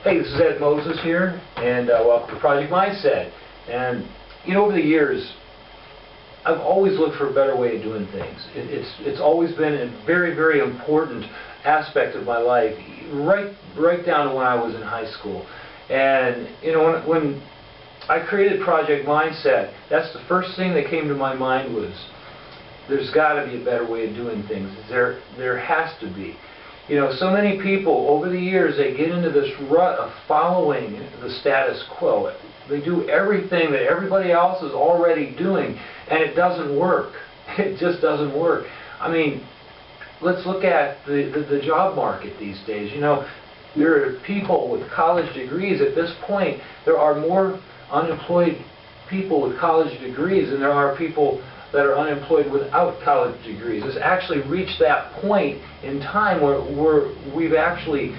Hey, this is Ed Moses here, and welcome to Project Mindset. And you know, over the years, I've always looked for a better way of doing things. It's always been a very, very important aspect of my life, right down to when I was in high school. And you know, when I created Project Mindset, that's the first thing that came to my mind was, there's got to be a better way of doing things. There has to be. You know, so many people over the years, they get into this rut of following the status quo. They do everything that everybody else is already doing, and it doesn't work. It just doesn't work. I mean, let's look at the job market these days. You know, there are people with college degrees. At this point, there are more unemployed people with college degrees than there are people that are unemployed without college degrees. It's actually reached that point in time where we've actually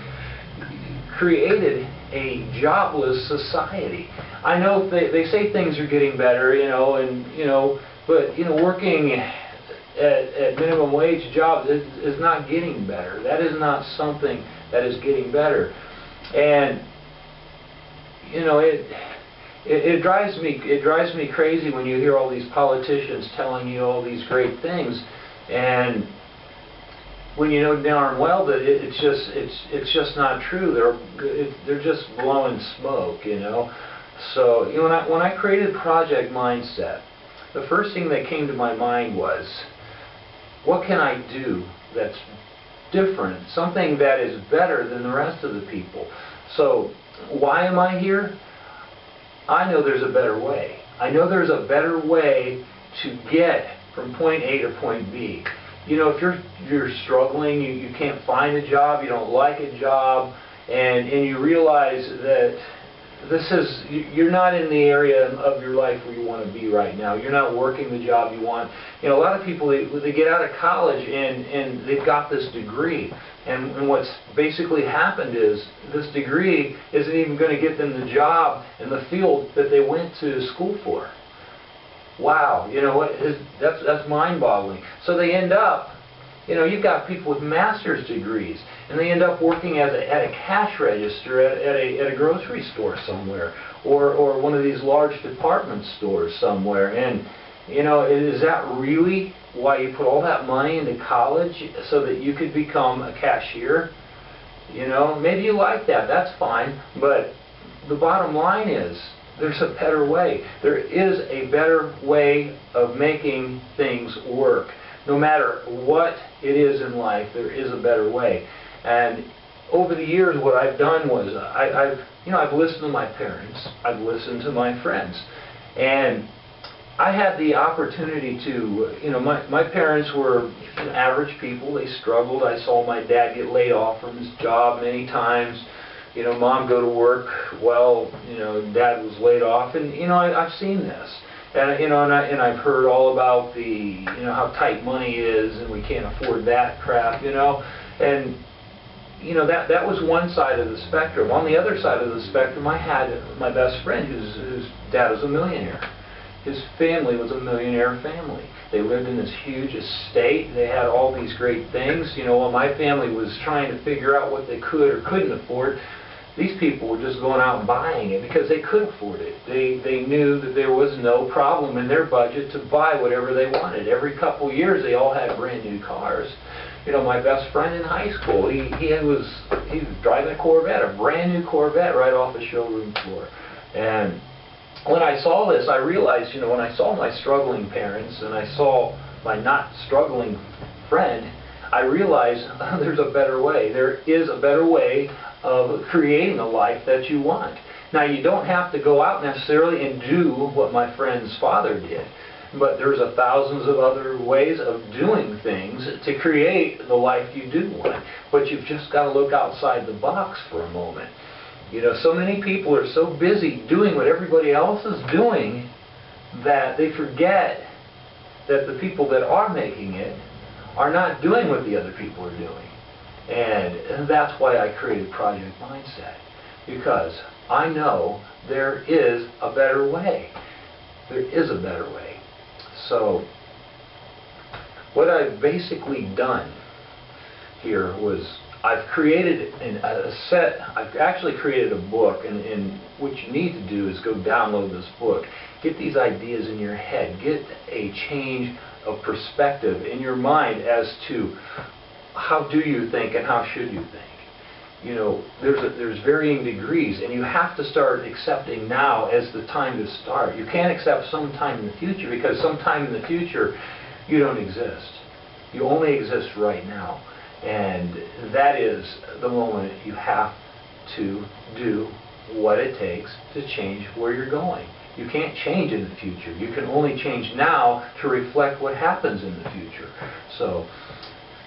created a jobless society. I know they say things are getting better, but working at minimum wage jobs is not getting better. That is not something that is getting better. And it drives me crazy when you hear all these politicians telling you all these great things, and when you know darn well that it's just not true. They're just blowing smoke, So when I created Project Mindset, the first thing that came to my mind was, what can I do that's different, something that is better than the rest of the people? So why am I here? I know there's a better way. I know there's a better way to get from point A to point B. If you're struggling, you can't find a job, you don't like a job, and you realize that you're not in the area of your life where you want to be right now. You're not working the job you want. A lot of people, they get out of college and they've got this degree. And what's basically happened is this degree isn't even going to get them the job in the field that they went to school for. Wow, that's mind-boggling. So they end up, you've got people with master's degrees, and they end up working at a cash register at a grocery store somewhere, or one of these large department stores somewhere. And is that really why you put all that money into college, so that you could become a cashier? Maybe you like that, that's fine, but the bottom line is, there's a better way. There is a better way of making things work. No matter what it is in life, there is a better way. And over the years, what I've done was, I've listened to my parents, I've listened to my friends, and I had the opportunity to, my parents were average people. They struggled. I saw my dad get laid off from his job many times. Mom go to work. Well, dad was laid off, and I've seen this, and and I've heard all about the how tight money is, and we can't afford that crap, and that was one side of the spectrum. On the other side of the spectrum, I had my best friend whose dad was a millionaire. His family was a millionaire family. They lived in this huge estate. They had all these great things. While my family was trying to figure out what they could or couldn't afford, these people were just going out and buying it because they could afford it. They knew that there was no problem in their budget to buy whatever they wanted. Every couple of years, they all had brand new cars. My best friend in high school, he was driving a Corvette, a brand new Corvette, right off the showroom floor. And when I saw this, I realized, when I saw my struggling parents and I saw my not struggling friend, I realized there's a better way. There is a better way of creating a life that you want. Now, you don't have to go out necessarily and do what my friend's father did, but there's thousands of other ways of doing things to create the life you do want. But you've just got to look outside the box for a moment. So many people are so busy doing what everybody else is doing that they forget that the people that are making it are not doing what the other people are doing. And that's why I created Project Mindset, because I know there is a better way. There is a better way. So what I've basically done here was I've created I've actually created a book, and what you need to do is go download this book. Get these ideas in your head. Get a change of perspective in your mind as to how do you think and how should you think. You know, there's varying degrees, and you have to start accepting now as the time to start. You can't accept sometime in the future, because sometime in the future you don't exist. You only exist right now. And that is the moment you have to do what it takes to change where you're going. You can't change in the future. You can only change now to reflect what happens in the future. So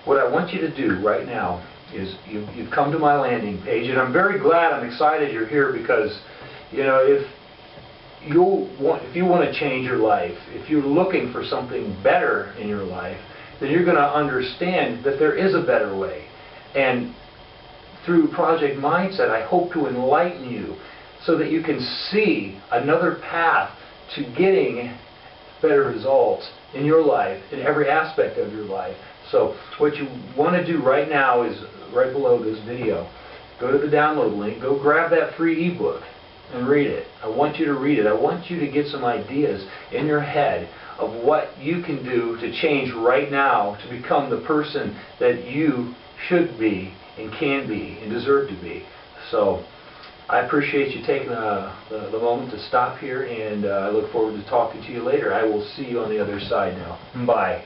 what I want you to do right now is you've come to my landing page, and I'm very glad, I'm excited you're here, because you know, if you want to change your life, if you're looking for something better in your life, then you're going to understand that there is a better way. And through Project Mindset, I hope to enlighten you so that you can see another path to getting better results in your life, in every aspect of your life. So what you want to do right now is, right below this video, go to the download link, go grab that free ebook and read it. I want you to read it. I want you to get some ideas in your head of what you can do to change right now to become the person that you should be and can be and deserve to be. So I appreciate you taking the moment to stop here, and I look forward to talking to you later. I will see you on the other side now. Bye.